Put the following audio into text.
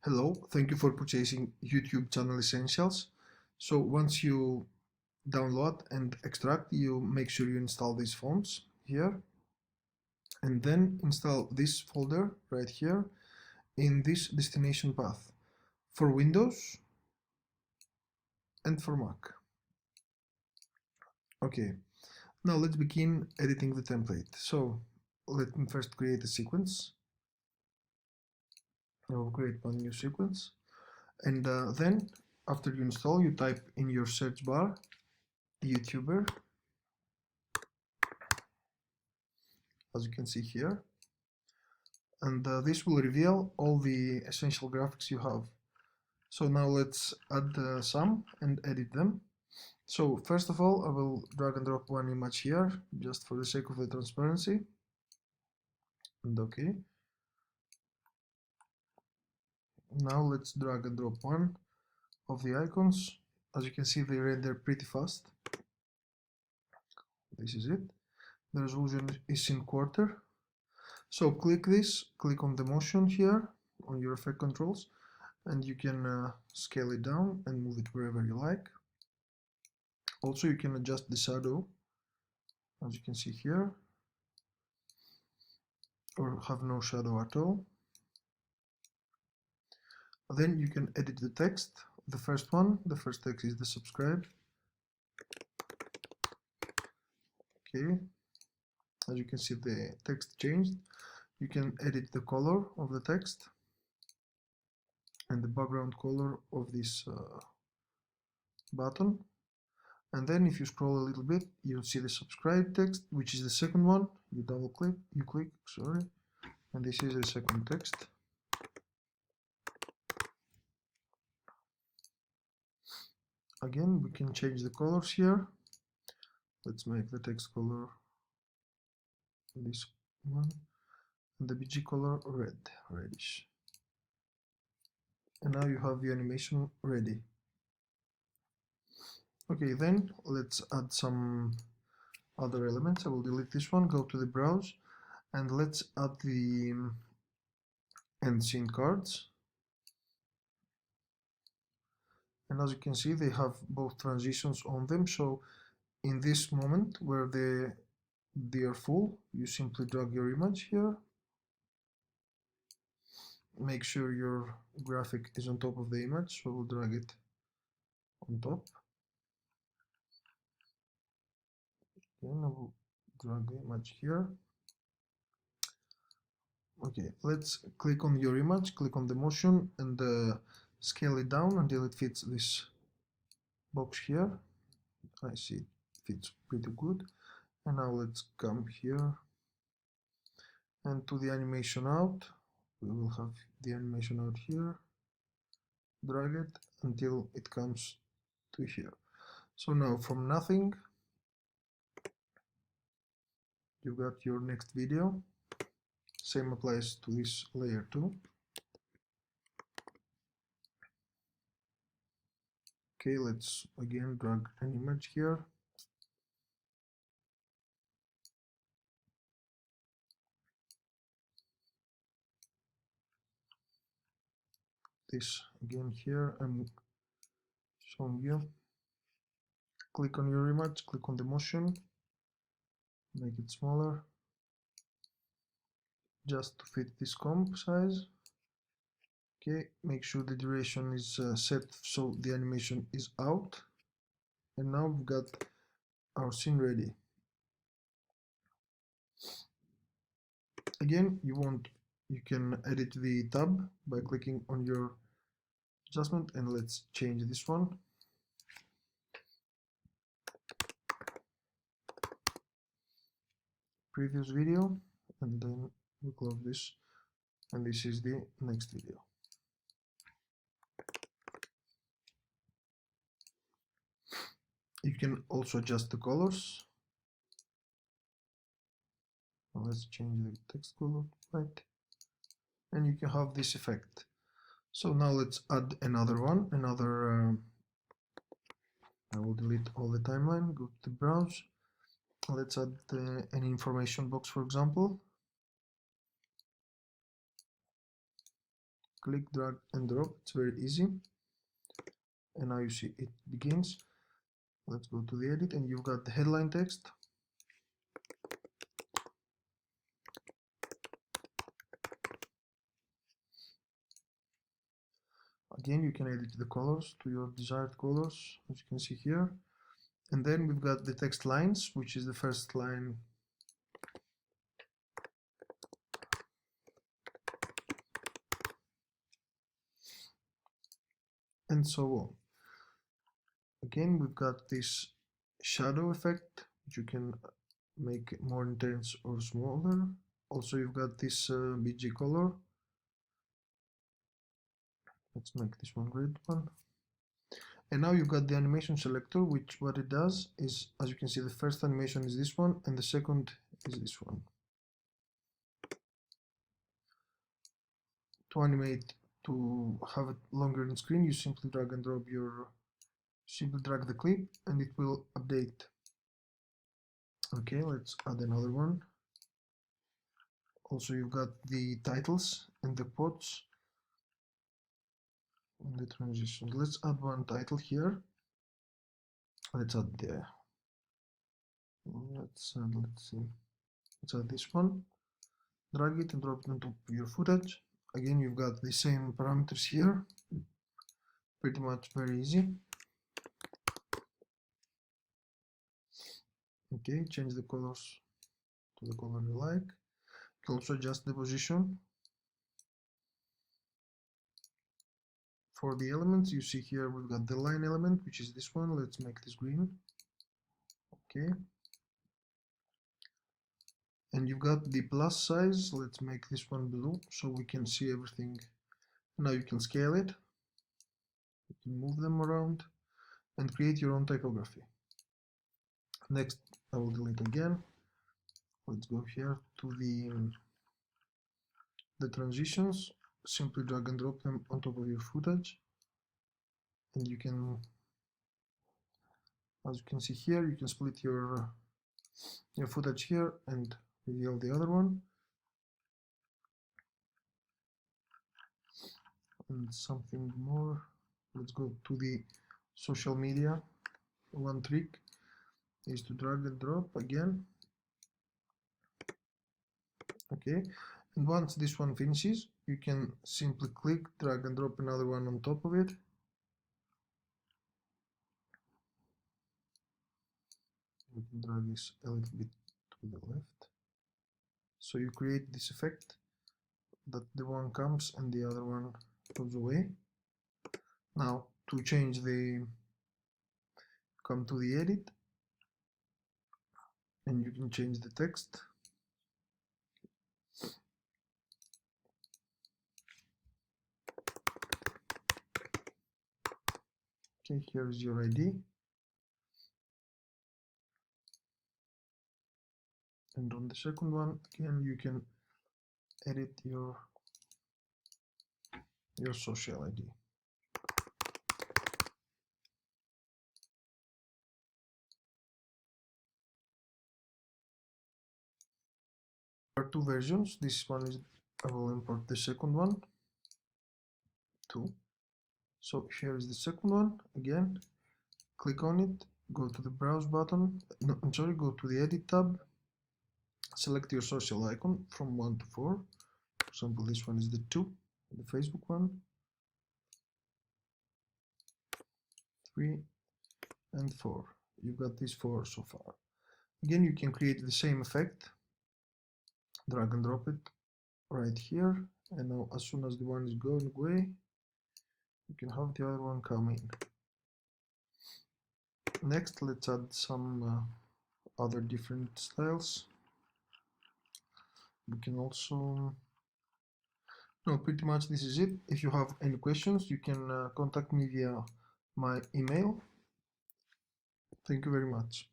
Hello, thank you for purchasing YouTube channel essentials. So once you download and extract, you make sure you install these fonts here and then install this folder right here in this destination path for Windows and for Mac. Okay, now let's begin editing the template. So let me first create a sequence. I will create one new sequence, and then after you install, you type in your search bar YouTuber, as you can see here, and this will reveal all the essential graphics you have. So now let's add some and edit them. So first of all, I will drag and drop one image here just for the sake of the transparency, and okay. Now let's drag and drop one of the icons. As you can see, they render pretty fast. This is it. The resolution is in quarter. So click this, click on the motion here on your effect controls, and you can scale it down and move it wherever you like. Also, you can adjust the shadow, as you can see here, or have no shadow at all. Then you can edit the text. The first text is the subscribe. Okay, as you can see, the text changed. You can edit the color of the text and the background color of this button. And then if you scroll a little bit, you'll see the subscribe text, which is the second one. You double click, sorry, and this is the second text. Again, we can change the colors here. Let's make the text color this one, and the BG color reddish. And now you have the animation ready. Okay, then let's add some other elements. I will delete this one, go to the browse, and let's add the end scene cards. And as you can see, they have both transitions on them. So in this moment where they are full, you simply drag your image here. Make sure your graphic is on top of the image, so we'll drag it on top. Then I will drag the image here. Okay, let's click on your image, click on the motion, and scale it down until it fits this box here. I see it fits pretty good. And now let's come here and to the animation out. We will have the animation out here. Drag it until it comes to here. So now from nothing, you've got your next video. Same applies to this layer too. Okay, let's again drag an image here. This again here, I'm showing you. Click on your image, click on the motion, make it smaller, just to fit this comp size. Okay, make sure the duration is set so the animation is out. And now we've got our scene ready. Again, you can edit the tab by clicking on your adjustment, and let's change this one. Previous video, and then we close this, and this is the next video. You can also adjust the colors. Now let's change the text color white, and you can have this effect. So now let's add another one, I will delete all the timeline, go to the browse. Let's add an information box, for example. click, drag and drop. It's very easy. And now you see it begins. Let's go to the edit, and you've got the headline text. Again, you can edit the colors to your desired colors, as you can see here. And then we've got the text lines, which is the first line. And so on. Again, we've got this shadow effect, which you can make more intense or smaller. Also, you've got this BG color. Let's make this one red one. And now you've got the animation selector, which what it does is, as you can see, the first animation is this one, and the second is this one. To animate, to have it longer in screen, you simply drag and drop drag the clip, and it will update. Okay, let's add another one. Also, you've got the titles and the quotes and the transitions. Let's add one title here. Let's add the let's add this one. Drag it and drop it on top of your footage. Again, you've got the same parameters here. Pretty much very easy. Okay, change the colors to the color you like. You can also adjust the position. For the elements, you see here we've got the line element, which is this one. Let's make this green. Okay. And you've got the plus size. Let's make this one blue so we can see everything. Now you can scale it. You can move them around and create your own typography. Next, I will delete again. Let's go here to the transitions. Simply drag and drop them on top of your footage, and you can, as you can see here, you can split your footage here and reveal the other one. And something more, let's go to the social media. One trick is to drag and drop again. Okay, and once this one finishes, you can simply click, drag and drop another one on top of it. We can drag this a little bit to the left. So you create this effect that the one comes and the other one goes away. Now to change come to the edit, and you can change the text. Okay, here is your ID. And on the second one, again, you can edit your social ID. There are two versions. This one is, I will import the second one too. So here is the second one. Again, click on it, go to the browse button. No, I'm sorry, go to the edit tab. Select your social icon from 1 to 4. For example, this one is the 2, the Facebook one. 3 and 4. You've got these 4 so far. Again, you can create the same effect. Drag and drop it right here. And now as soon as the one is going away, you can have the other one come in. Next, let's add some other different styles. We can also, no, pretty much this is it. If you have any questions, you can contact me via my email. Thank you very much.